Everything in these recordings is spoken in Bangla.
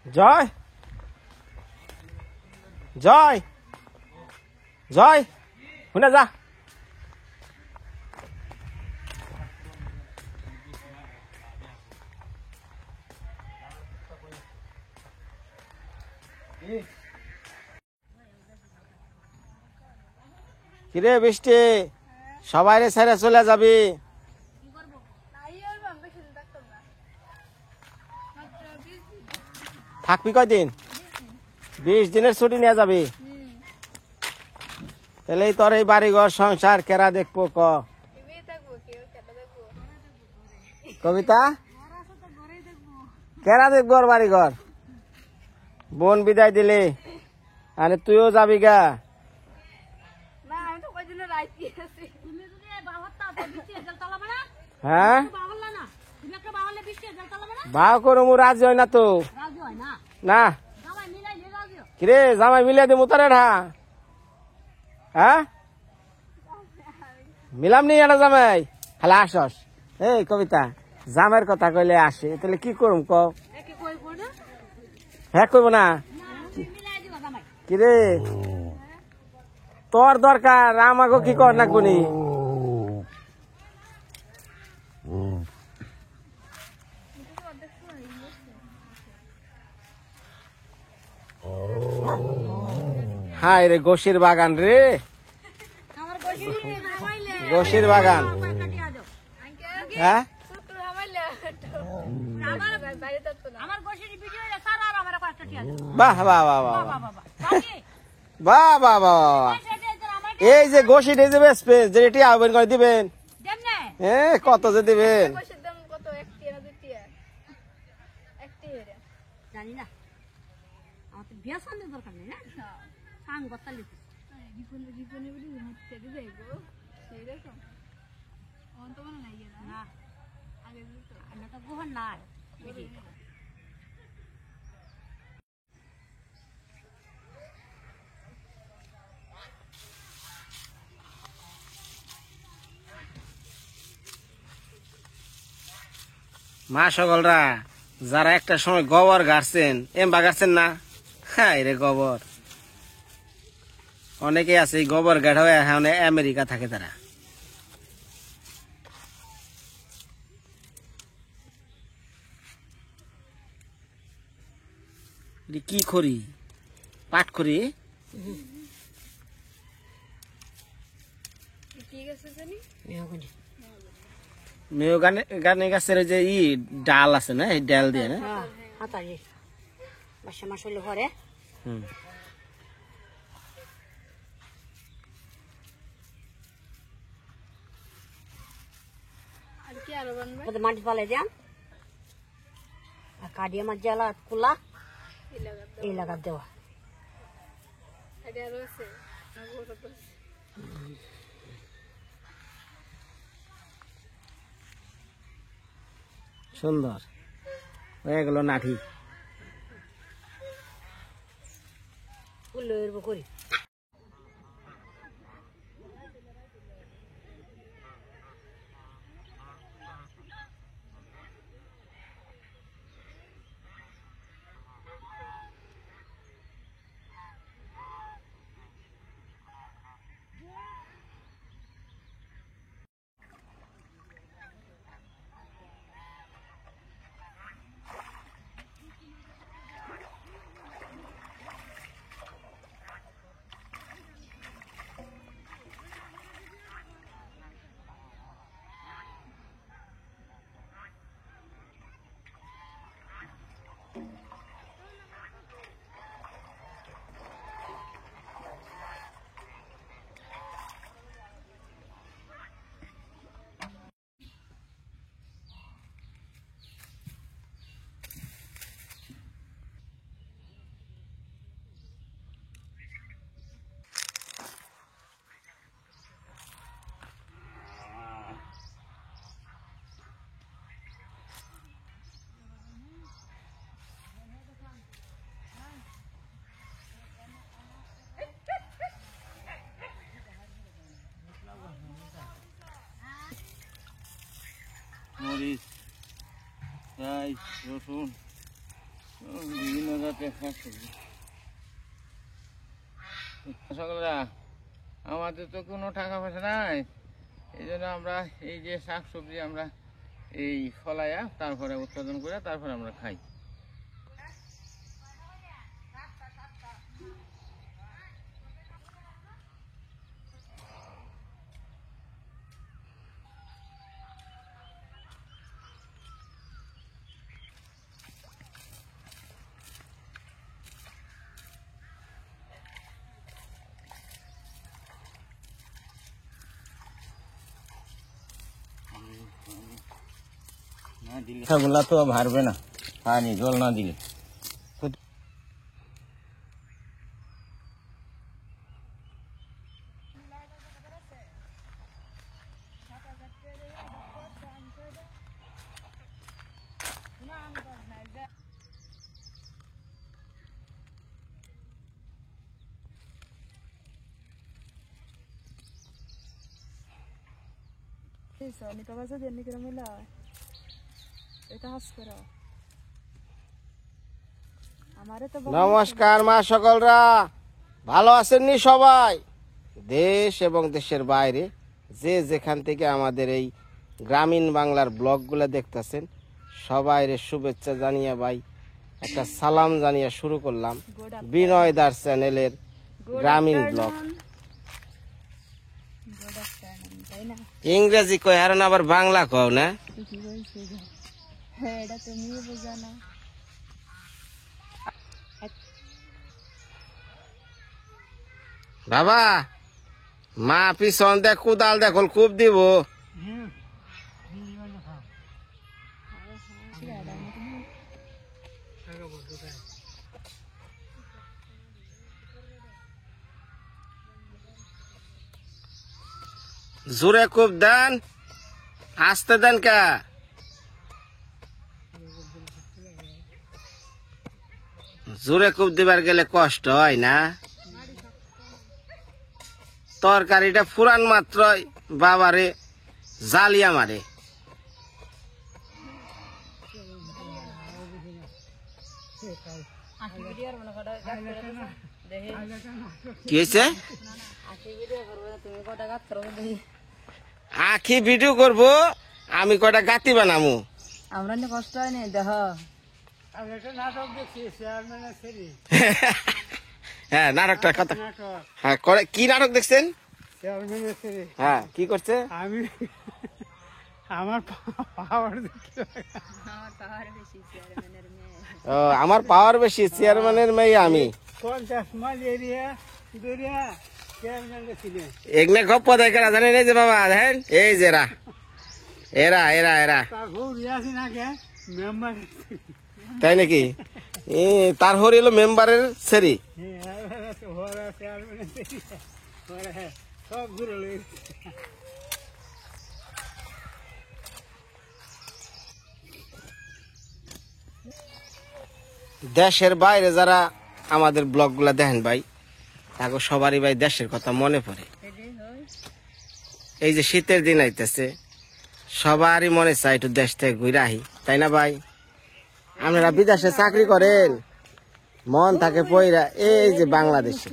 জয় জয় জয় শুনে যা কিরে বৃষ্টি সবাই ছেড়ে চলে যাবি থাকবি কয়দিন 20 দিনের ছুটি নিয়ে যাবি তাহলে তোর এই বাড়িঘর সংসার কেরা দেখবো ক কবিতা কেরা দেখবো ওর বাড়িঘর বোন বিদায় দিলে আরে তুইও যাবি গা হ্যাঁ ভাও করমু রাজি হয় না তো না কিরে জামাই মিলিয়ে দেবো তারে না হ্যাঁ মিলাম নি এটা জামাই খালি আসস এই কবিতা জামের কথা কইলে আসে তাহলে কি করুম ক হ্যাঁ কইব না কিরে তোর দরকার আমাকে কি কর না কোনি হাই রে গোসির বাগান রে গোসির বাগান হ্যাঁ বাহ বাহ বাহ বাহ বাহ বাহ বাহ এই যে গোসির এই যে স্পেস যে এটি আহ্বান করে দিবেন কত যে দিবেন জানি না আমার তো বিয়া সন্দেহ দরকার নেই না সাং বতালি রিপনে বলি হচ্ছে দেই গো সেই দেখো অন তো মনে নাই না আগে তো আমরা তো গোহন না মা সকলরা যারা একটা সময় গোবর গাড়ছেন এমবা গাড়ছেন না হ্যাঁ রে গোবর অনেকে আছে এই গোবর গাড়া হয়ে এখন আমেরিকা থাকে তারা কি করি পাট করি মেয় গানে গাছের যে ডাল আছে না এই ডাল দিয়ে না ঘরে মাটি পালাই দেন কাটিয়ে মাছ জ্বালা কুলা এই লাগা দেওয়া সুন্দর হয়ে গেল নাঠি করি মরিচ, পেঁয়াজ, রসুন বিভিন্ন জাতের শাকসবজি। সকলরা আমাদের তো কোনো টাকা পয়সা নাই, এই জন্য আমরা এই যে শাকসবজি আমরা এই ফলাইয়া তারপরে উৎপাদন করে তারপরে আমরা খাই। এগুলা তো ভারবে না পানি জল না দিলে। নমস্কার মা সকলরা, ভালো আছেননি সবাই? দেশ এবং দেশের বাইরে যে যেখান থেকে আমাদের এই গ্রামীণ বাংলার ব্লগগুলো দেখতেছেন, সবাইরে শুভেচ্ছা জানিয়ে ভাই একটা সালাম জানিয়ে শুরু করলাম বিনয় দার চ্যানেলের গ্রামীণ ব্লগ। ইংরেজি কয় আর আবার বাংলা কও না? বাবা মা পিছন দেখ কুদাল দেখল খুব দিব। জোরে খুব দেন, আসতে দেন কা? জোরে খুব দিবার গেলে কষ্ট হয় না? তরকারিটা ফুরান মাত্রই বাবারে জালিয়া মারে। কি হয়েছে? আখি ভিডিও করবো, আমি কয়টা গাতি বানামু। আমরা কষ্ট হয় না দেহ। হ্যাঁ নাটকটা কথা, হ্যাঁ কি নাটক দেখছেন? হ্যাঁ কি করছে? আমি আমার পাওয়ার ও আমার পাওয়ার বেশি, চেয়ারম্যানের মেয়ে আমি। 50 মাইল এরিয়া দরিয়া চেয়ারম্যান ছিলেন। এগনে গপ্প দেখে জানেন এই যে বাবা দেখেন, এই যে এরা এরা এরা এরা তার বউ রিয়াসিন আগে মেম্বার, তাই নাকি? তার হরি হলো মেম্বারের সেরি। সব ঘুরে দেশের বাইরে যারা আমাদের ব্লগ গুলা দেখেন ভাই, তাকে সবারই ভাই দেশের কথা মনে পড়ে। এই যে শীতের দিন আইতেছে, সবারই মনে চাই একটু দেশ থেকে ঘুরে আহি, তাই না ভাই? আপনারা বিদেশে চাকরি করেন, মন থাকে পয়রা এই যে বাংলাদেশে।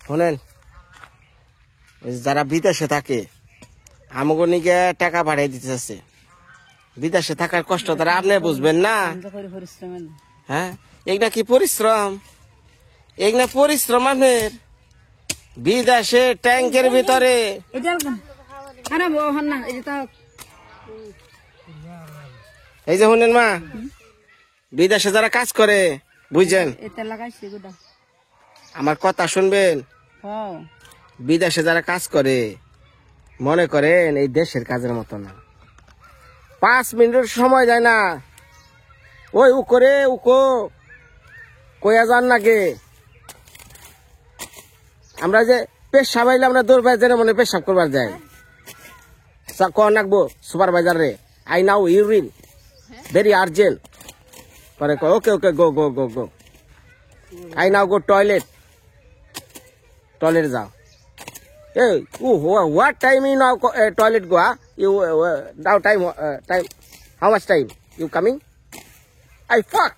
শোনেন, যারা বিদেশে থাকে আমাকে নিকে টাকা পাঠিয়ে দিতেছে, বিদেশে থাকার কষ্ট তারা আপনি বুঝবেন না। হ্যাঁ এগুলা কি পরিশ্রম? এগুলা পরিশ্রম আপনার। বিদেশে ট্যাঙ্কের ভিতরে এই যে শুনেন মা, বিদেশে যারা কাজ করে বুঝছেন, আমার কথা শুনবেন। বিদেশে যারা কাজ করে মনে করেন এই দেশের কাজের মতো না, 5 মিনিটের সময় যায় না। ওই উকরে উকো কয়া যান নাকি? আমরা যে পেশাব আইলে আমরা দৌড় যেন মনে পেশাব করবার যাই, কন রাখবো সুপারভাইজার রে, I now urine very urgent, পরে okay okay go go go go, I now go toilet, toilet যাও। Hey, what time you now toilet go? You now time time. How much time? You coming? I fuck.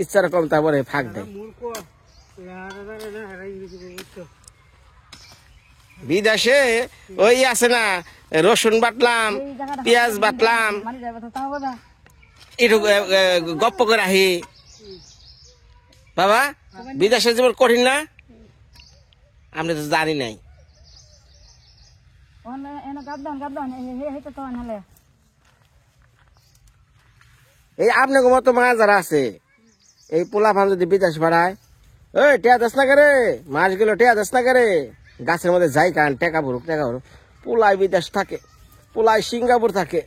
ইচ্ছা রকম তারপরে ফাঁক দেয়। মূর্খ ইংরেজি বুঝছো বিদেশে ওই আছে না রসুন বাটলাম, পেঁয়াজ বাটলাম, একটু গপ্প করে আহি। বাবা বিদেশের জীবন কঠিন না? আমরা তো জানি নাই। এই আপনার মতো মা যারা আছে এই পোলা ফান যদি বিদেশ বাড়ায়, ওই টেয়া দেশ না করে মাস গেল টেয়া দেশ না করে গাছের মধ্যে যাই কান টেকা ভরুক পোলাই বিদেশ থাকে, পোলাই সিঙ্গাপুর থাকে।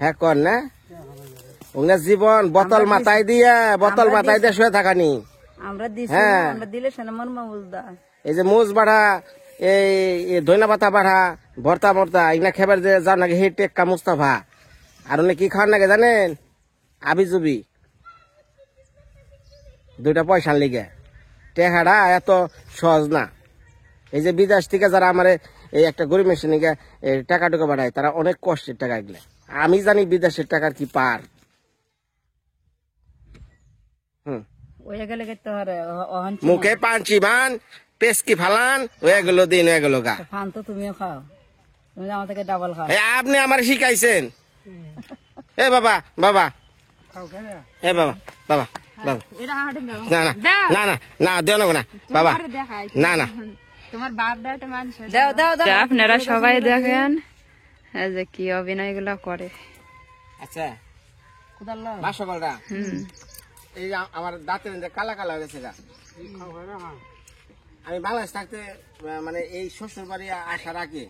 হ্যাঁ কর না ওনার জীবন বোতল মাথায় দিয়ে শুয়ে থাকানি। হ্যাঁ এই যে মোজ বাড়া, এই ধইনা পাতা বাড়া, ভর্তা মর্তা এগুলা খেবার যে যান নাকি হে টেক্কা মুস্তাফা। আর উনি কি খাওয়ার নাকি জানেন? আবি জুবি 2টা পয়সার লিগে। টেকাটা এত সহজ না। এই যে বিদেশ থেকে যারা আমার এই একটা গরিব মেশিন টাকা টুকা বাড়ায় তারা অনেক কষ্টের টাকা এগুলা। আমি জানি বিদেশের টাকার কি পার। মুখে পাঞ্চি বান পেস্কি ফালান হয়ে গেল দিন হয়ে গেল গা। তুমিও খাও, তুমি আমার থেকে ডাবল খাও। আপনি আমার শিখাইছেন। এ বাবা বাবা এ বাবা বাবা বাবা না না না না না দেও না বাবা না না। আপনারা সবাই দেখেন যে কি অভিনয় গুলা করে। আচ্ছা বাসকলটা এই আমার দাঁতের কালা কালা হয়ে গেছে গা। আমি বাংলাদেশ থাকতে মানে এই শ্বশুর বাড়ি আসার আগে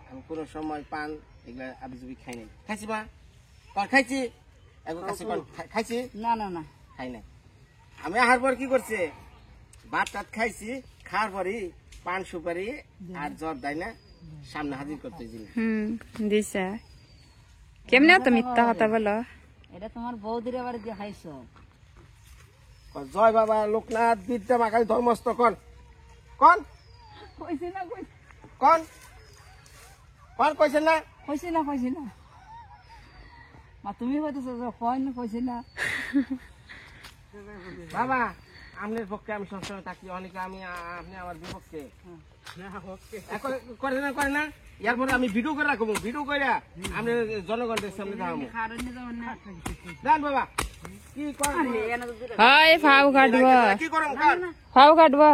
আমি কোনো সময় পান এগুলা আবি জুবি খাই নাই। খাইছি মা খাইছি খাইছি না না না খাই নাই। আমি আহার পর কি করছে ভাত টাত খাইছি, খাওয়ার পরই পান সুপারি আর জ্বর দেয় না সামনে হাজির করতে দিছে। কেমনে তো মিথ্যা কথা বলো? এটা তোমার বৌদির আবার দিয়ে খাইছো। জয় বাবা লোকনাথ বিদ্যা মাকালী ধর্মস্থ কন কন কইছি না কন কন কইছেন না? কইছি না মা তুমি কইতেছো কইছি না। বাবা আপনার পক্ষে আমি সবসময় থাকি, অনেকে আমি আপনি আমার বিপক্ষে করে না। এরপরে আমি ভিডিও করে রাখবো, ভিডিও করে আপনি জনগণের সামনে দেখাবো। দেন বাবা কি করেন? হয় ফাউ কাটবো, কি করেন? ফাউ কাটবো।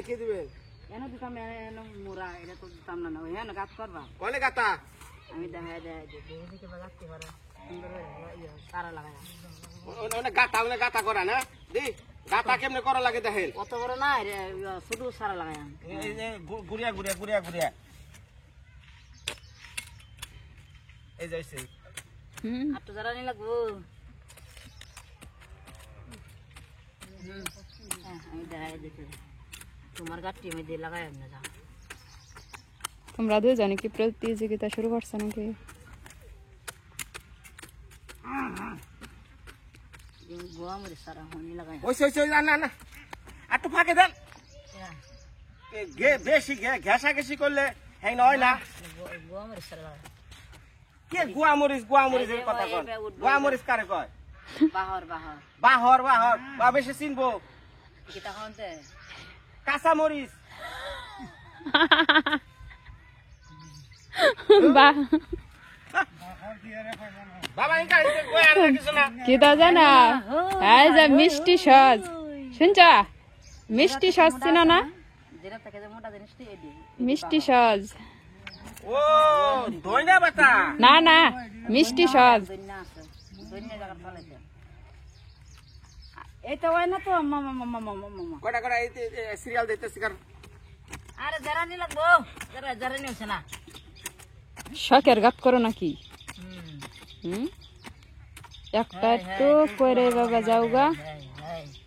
কি দিবেন? কনে গাতা আমি দেখা গাতা করা না দি গাতা কেমনে করা লাগে দেখেন। অত বড় না শুধু সারা লাগাই গুড়িয়া গুড়িয়া গুড়িয়া গুড়িয়া এই যাইছে আর তো যারা নি লাগবো। আমি দেখাই দেখি তোমার গাঠি আমি দিয়ে লাগাই না যাও। তোমরা দুজনে কি প্রতিযোগিতা শুরু করছো নাকি? একটু ফাঁকে দেন, বেশি ঘেঁষা ঘেঁষি করলে হ্যাঁ হয় না। কে গুয়া মরিচ কথা কয়? গুয়া মরিচ কারে কয়? বাহর বাহর বাহর বাহর বা বেশি চিনবো কাঁচা মরিচ। কি তা জানা এই যে মিষ্টি সস শুনছ? মিষ্টি সস চিনো না? মিষ্টি সস ও ধইনা পাতা না না মিষ্টি সস। এই তো হয় না তো কটা কটা সিরিয়াল দেখতেছি। আরে যারা নি লাগবো যারা নিছে না শখের গাত করো নাকি? একটা একটু করে বাবা যাওগা।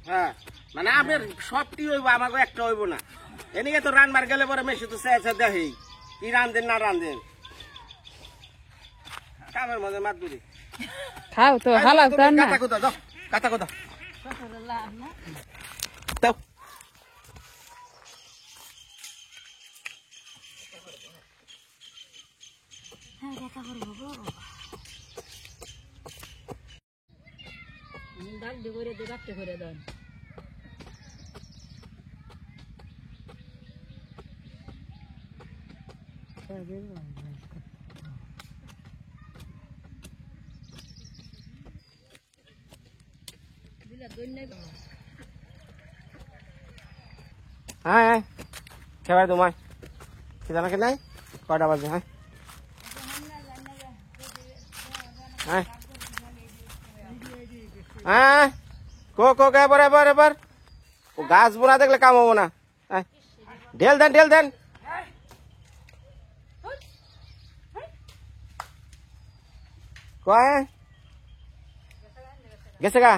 হ্যাঁ মানে আপনার সবটি হইব, আমাকে একটা হইব না। এদিকে তো রান্নার গেলে পরে মেশি তো দেখি কি রান্ধেন না রান্ধেন। কামের মধ্যে মাত ধরি খাও তো হালাও তো না। কাতা কোথা দাও, কাতা কোথা দাও। মাথায় ব্যথা করে বাবা ডাক দিয়ে করে দিয়ে রাখতে করে দেন হ্যাঁ খেবার তোমায় জানা কি নাই কয়টা বাজে হ্যাঁ হ্যাঁ হ্যাঁ কো এবার ও গাছ বোনা দেখলে কাম হবো না ঢেল দেন কয় গেছে গা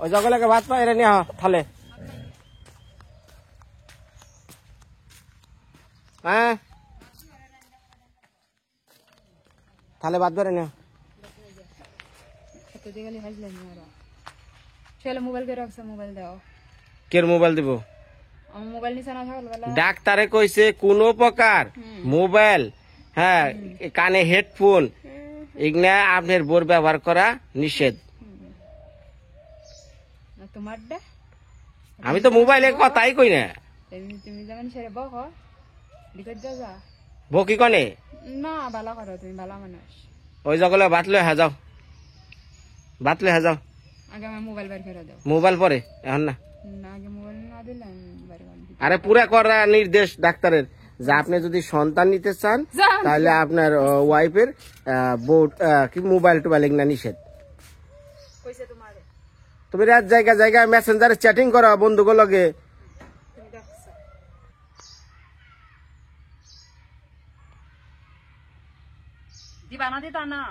ওই জঙ্গলে ভাত পাই এরা নিয়ে থালে হ্যাঁ থালে ভাত বেড়ে নিয়ে চলো মোবাইল কে রাখছে মোবাইল দাও কের মোবাইল দিব আমার মোবাইল নিছে না সকালবেলা ডাক্তারে কইছে কোন প্রকার মোবাইল হ্যাঁ কানে হেডফোন এগুলা আপনার বোর ব্যবহার করা নিষেধ তোমারটা আমি তো মোবাইলে কথাই কই না তুমি যেমন সেরে বক লিখে দাও যা বকি কনে না ভালো করো তুমি ভালো মানুষ ওই জঙ্গলে ভাত লয়ে যাও আগে আমার মোবাইল বের করে দাও মোবাইল পরে এখন না না আগে মোবাইল না দিলে আমি বের করে দিই আরে পুরা করা নির্দেশ ডাক্তারের যে আপনি যদি সন্তান নিতে চান তাহলে আপনার ওয়াইফের বোর্ড কি মোবাইল টোবাইল না নিষেধ কইছে তোমারে তুমি রাত জায়গায় মেসেঞ্জারে চ্যাটিং করো বন্ধুগুলো লগে তুমি দেখছো দিবা না দিতা না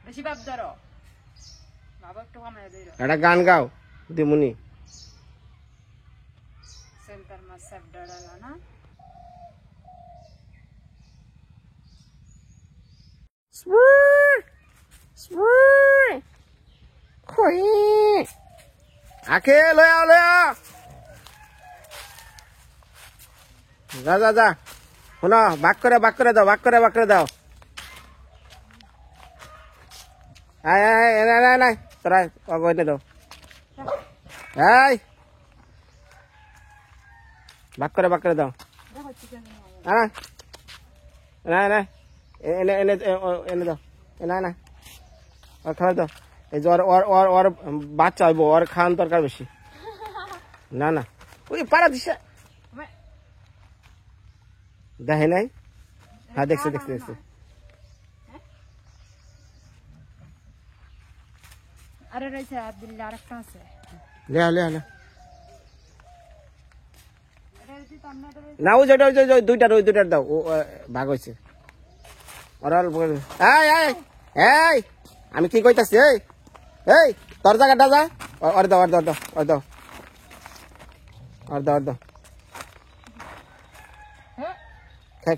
বেশি বাপ ধরো বাবা একটু কমায় দিল একটা গান গাও দিমুনি সেন্টার মাস সব ডরালা না আকে লয়া যা শোনো বাক করে দাও নাই তোরা অগয়নে দাও এই বাক করে দাও না এনে দাও না ওর খাওয়া দাও এই যে ওর বাচ্চা হইব ওর খাওয়ান দরকার বেশি না ওই পারা দিছে দেখে নাই হ্যাঁ দেখছে আরে রয়েছে আব্দুল্লাহ আরেকটা আছে লে না ওই দুইটার দাও ও ভাগ হয়েছে এই আমি কি কইতাছি এই তোর জায়গাটা যা ওর দাও খাই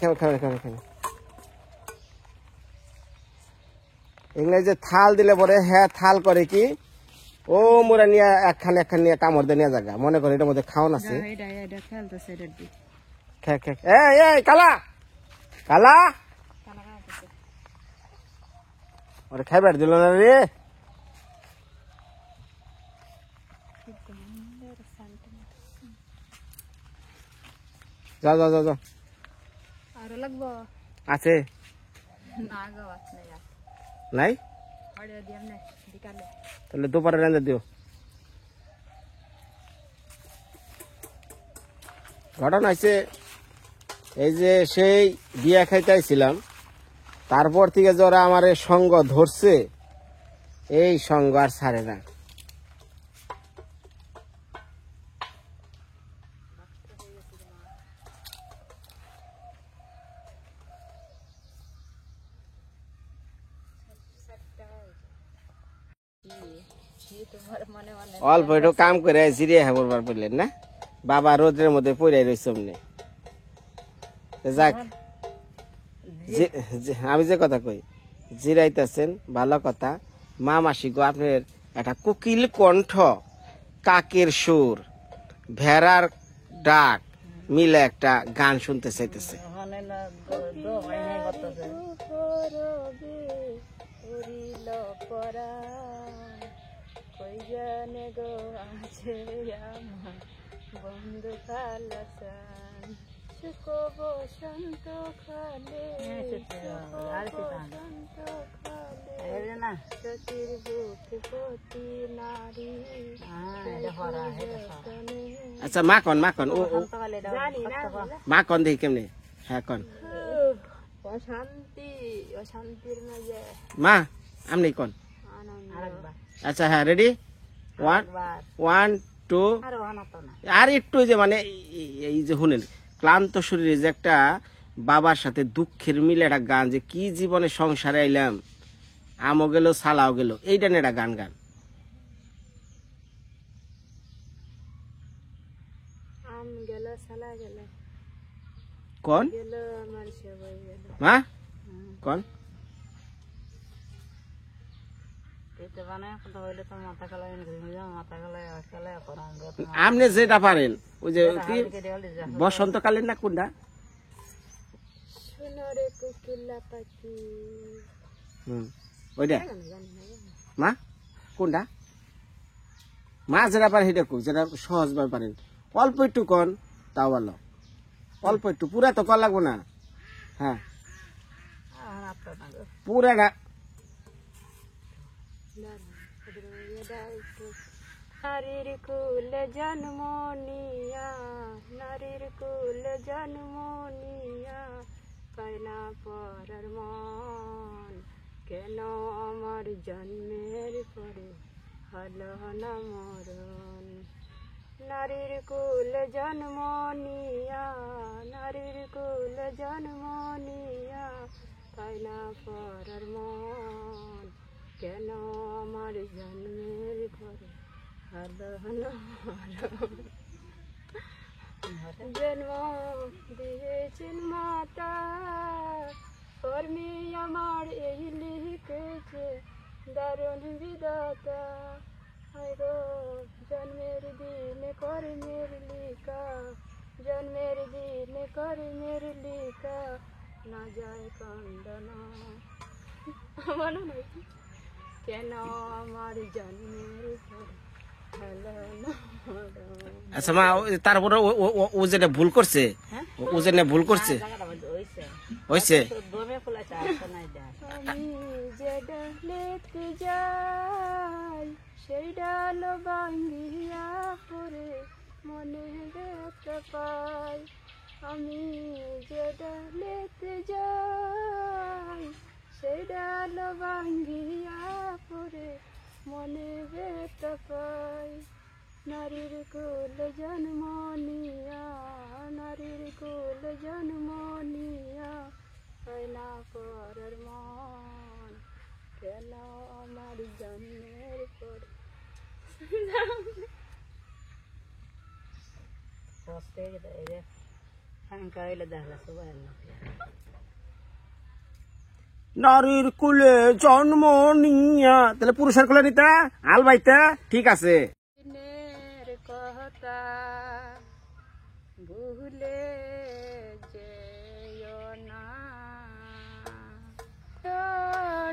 এগুলো যে থাল দিলে পরে হ্যাঁ থাল করে কি ও মোরা নিয়ে একখান নিয়ে কামড় দিয়ে নিয়ে জায়গা মনে করে এটার মধ্যে খাওয়ান আছে এই কালা ওরে খাইবার দিল না রে যাও আরো লাগবো আছে না গো আছে নাই অর্ডার দিয়াম না বিকালে তাহলে দুপুরে রান্না দিও ঘটনা হয়েছে এই যে সেই বিয়া খাইতে আইছিলাম তারপর থেকে যারা আমার সঙ্গ ধরছে এই সঙ্গ আর ছাড়ে না অল্প একটু কাম করে জিরিয়ে হাবরবার পড়লেন না বাবা রোদের মধ্যে পড়ে রয়েছে অমনি যাক আমি যে কথা কই জিরাইতেছেন ভালো কথা মা মাসি গো আপনার একটা কোকিল কণ্ঠ কাকের সুর ভেড়ার ডাক মিলে একটা গান শুনতে চাইতেছে। বন্ধু কালাসান সুখ বসন্ত খালে সতীর বুকে পতি নারী। আচ্ছা মা কন ও মা কন দেখি কেমনে, হ্যাঁ কন অশান্তি অশান্তির মাঝে মা আমনি কন। আচ্ছা হ্যাঁ রেডি, 1 1 2 আর একটু যে মানে এই যে শুনেন ক্লান্ত শরীরে যে একটা বাবার সাথে দুঃখের মিলে একটা গান, যে কি জীবনে সংসারে আইলাম, আমও গেল সালাও গেল, এইটা নিয়ে একটা গান গান। আম গেল সালা গেল কোন গেল আমার সবাই গেল। মা কোন আপনি যেটা পারেন, ওই যে কি বসন্তকালীন না কোনটা? সোনারে কোকিলা পাখি ওইটা মা কোনটা? মা যেটা পারেন সেটা কোক, যেটা সহজ ভাবে পারেন। অল্প একটু কন তাও ভালো, অল্প একটু, পুরা তো কর লাগবো না। হ্যাঁ পুরাটা নারীর কুল জন্ম নিয়া, নারীর কুল জন্ম নিয়া, কয়না পরার মন, কেন আমার জন্মের পরে হলো না মরণ। নারীর কুল জন্ম নিয়া, নারীর কুল জন্ম নিয়া, কয়না পরার মন, কেন আমার জন্মের পরে হলো না মরণ। জন্ম দিয়েছেন মাতা, কর্মী আমার এই লিখেছে দারুণ বিধাতা। গো জন্মের দিনে কর্মের লিখা, জন্মের দিনে কর্মের লিখা, না যায় কান্দনা আমার নয়, কেন আমার জন্মের পরে হলো না মরণ। আচ্ছা মা তারপরে ও যেটা ভুল করছে, ও যেটা ভুল করছে হয়েছে। আমি যে ডালেতে যাই, সেই ডাল ভাঙ্গিয়া পরে মনে ব্যথা পাই। আমি যে ডালেতে যাই, সেই ডাল ভাঙ্গিয়া পরে মনে ব্যথা পাই। নারীর কুল জন্ম নিয়া, নারীর কুল জন্ম নিয়া, কয়না পরার মন, কেন আমার জন্মের পর নারীর কুলে জন্ম নিয়া, তাহলে পুরুষের কুলে নিতে আল বাইতে ঠিক আছে। দিনের কথা ভুলে যেও না,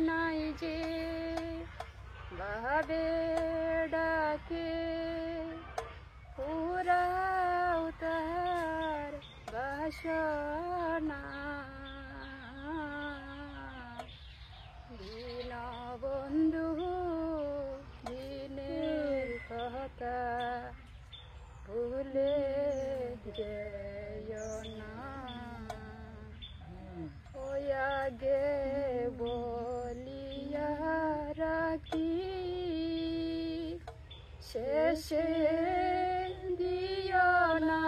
নাই যে ভাবে ডাকে পুরাও তার বাসনা। দিন বন্ধু দিনের কথা ভুলে যেও না, ওই আগে বলিয়া রাখি, শেষে দিও না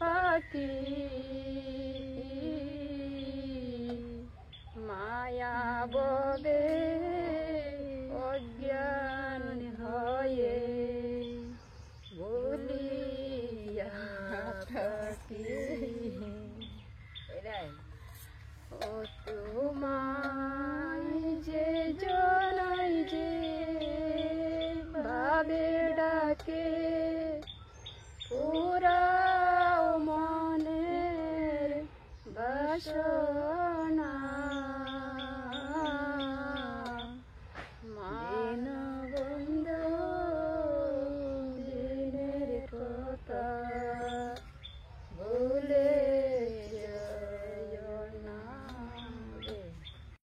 পাখি। মায়া ববে অজ্ঞান হয়ে বলিয়া থাকি, ও তোমায় যে জনাই যে ভাবে ডাকে